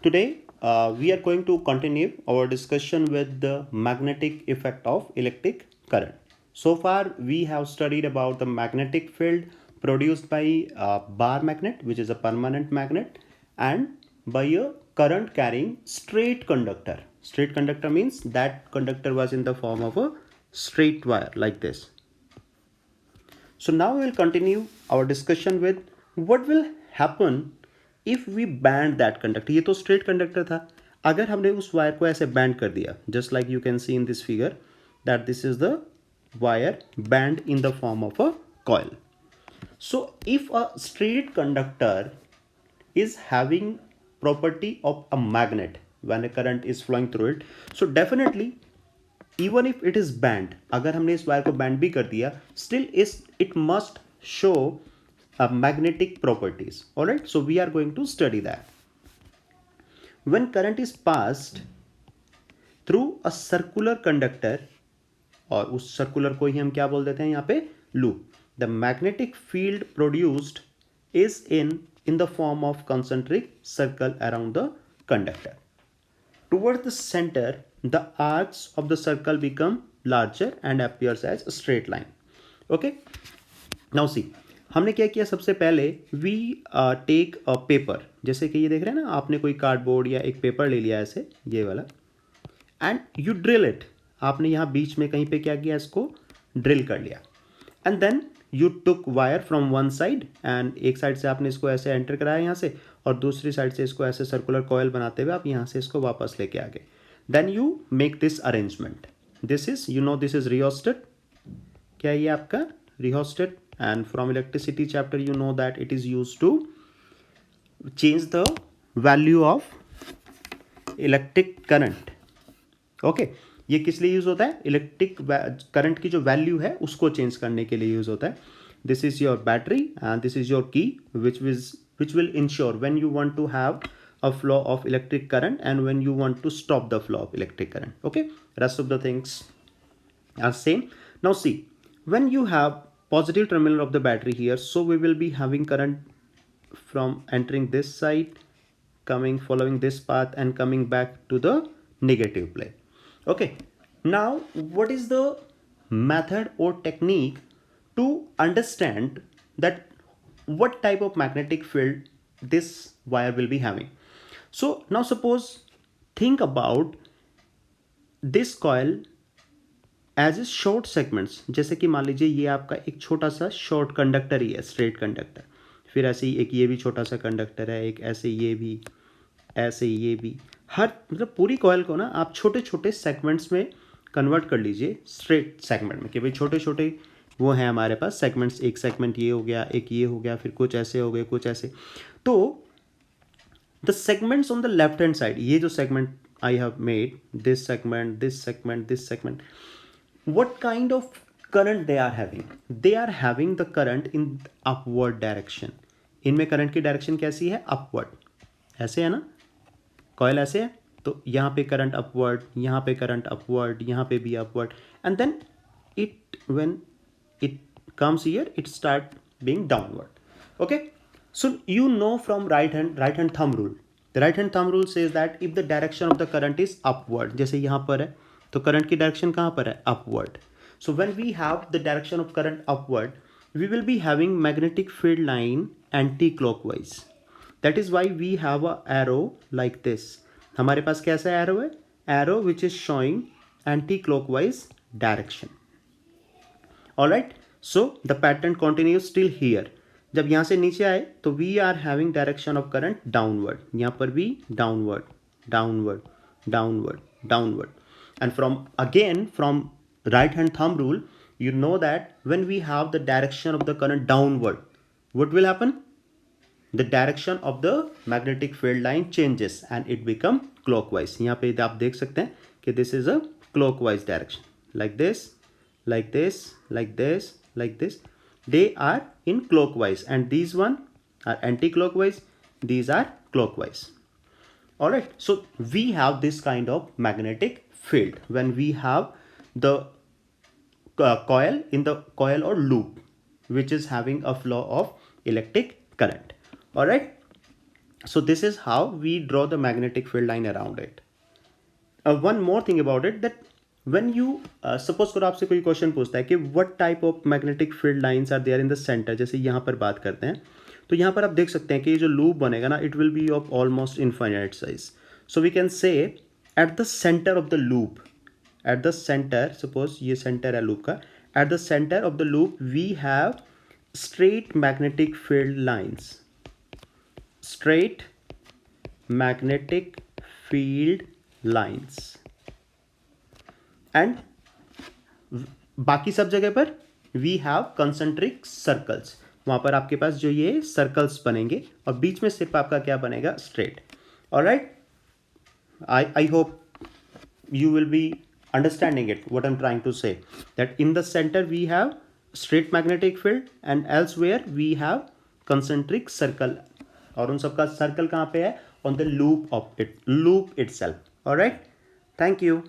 Today, we are going to continue our discussion with the magnetic effect of electric current. So far, we have studied about the magnetic field produced by a bar magnet, which is a permanent magnet, and by a current carrying straight conductor. Straight conductor means that conductor was in the form of a straight wire like this. So now we will continue our discussion with what will happen if we bend that conductor. ये तो straight conductor था. अगर हमने उस wire को ऐसे bend कर दिया, just like you can see in this figure, that this is the wire bent in the form of a coil. So if a straight conductor is having property of a magnet when a current is flowing through it, so definitely even if it is bent, अगर हमने इस wire को band भी कर दिया, still is it must show a magnetic properties. Alright, so we are going to study that. When current is passed through a circular conductor, और उस circular को ही हम क्या बोल देते हैं यहाँ पे, loop, the magnetic field produced is in the form of concentric circle around the conductor. Towards the center, the arcs of the circle become larger and appears as a straight line. Okay. Now see, हमने क्या किया, सबसे पहले we take a paper, जैसे कि ये देख रहे हैं ना, आपने कोई कार्डबोर्ड या एक पेपर ले लिया ऐसे, ये वाला, and you drill it. आपने यहाँ बीच में कहीं पे क्या किया, इसको ड्रिल कर लिया, and then you took wire from one side, and एक साइड से आपने इसको ऐसे एंटर कराया यहाँ से, और दूसरी साइड से इसको ऐसे सर्कुलर कॉयल बनाते हुए आप यहाँ से इसको वापस लेके आ गए. Then you make this arrangement. This is, you know, this is rheostat. क्या ये आपका rheostat? And from electricity chapter you know that it is used to change the value of electric current. Okay, ये किस लिए use होता है? Electric current की जो वैल्यू है उसको चेंज करने के लिए यूज होता है. This is your battery and this is your की which will ensure when you want to have a flow of electric current and when you want to stop the flow of electric current. Okay, rest of the things are same. Now see, when you have positive terminal of the battery here, so we will be having current from entering this side, coming, following this path and coming back to the negative plane. Okay, now what is the method or technique to understand that what type of magnetic field this wire will be having? So now suppose, think about this coil as a short segments. जैसे कि मान लीजिए ये आपका एक छोटा सा short conductor ही है, स्ट्रेट कंडक्टर, फिर ऐसे ही एक ये भी छोटा सा कंडक्टर है, एक ऐसे ये भी, ऐसे ये भी, हर मतलब पूरी कॉइल को ना आप छोटे छोटे सेगमेंट्स में कन्वर्ट कर लीजिए, स्ट्रेट सेगमेंट में, कि भाई छोटे छोटे वो हैं हमारे पास सेगमेंट्स. एक सेगमेंट ये हो गया, एक ये हो गया, फिर कुछ ऐसे हो गए, कुछ ऐसे. तो the segments on the left hand side, ये जो segment I have made, this segment, this segment, this segment, what kind of current they are having? They are having the current in upward direction. इनमें current की direction कैसी है? Upward. ऐसे है ना, coil ऐसे है, तो यहाँ पे करंट अपवर्ड, यहाँ पे करंट अपवर्ड, यहाँ पे भी upward, and then it when it comes here, it start being downward. Okay, so you know from right hand thumb rule, the right hand thumb rule says that if the direction of the current is upward, जैसे यहाँ पर है तो current की direction कहाँ पर है? upward. So when we have the direction of current upward, we will be having magnetic field line anti-clockwise. That is why we have a arrow like this. हमारे पास कैसा arrow है? Arrow which is showing anti-clockwise direction. Alright, so the pattern continues still here. जब यहाँ से नीचे आए तो we are having direction of current downward. यहाँ पर भी downward, downward, downward, downward. And from right hand thumb rule, you know that when we have the direction of the current downward, what will happen? The direction of the magnetic field line changes and it become clockwise. यहाँ पे आप देख सकते हैं कि this is a clockwise direction, like this, like this, like this, like this. They are in clockwise, and these one are anti-clockwise, these are clockwise. All right, so we have this kind of magnetic field when we have the coil in the coil or loop which is having a flow of electric current. All right, So this is how we draw the magnetic field line around it. One more thing about it, that when you suppose करो आपसे कोई question पूछता है कि what type of magnetic field lines are there in the center, जैसे यहाँ पर बात करते हैं, तो यहाँ पर आप देख सकते हैं कि ये जो लूप बनेगा ना, it will be of almost infinite size. So we can say at the center of the loop, at the center, suppose ये center है loop का, at the center of the loop we have straight magnetic field lines, straight magnetic field lines, and बाकी सब जगह पर we have concentric circles, वहां पर आपके पास जो ये सर्कल्स बनेंगे और बीच में सिर्फ आपका क्या बनेगा, straight. Alright, I hope you will be understanding it, what I'm trying to say, that in the center we have straight magnetic field and elsewhere we have concentric circle, और उन सबका सर्कल कहाँ पे है, on the loop of it, loop itself. All right, thank you.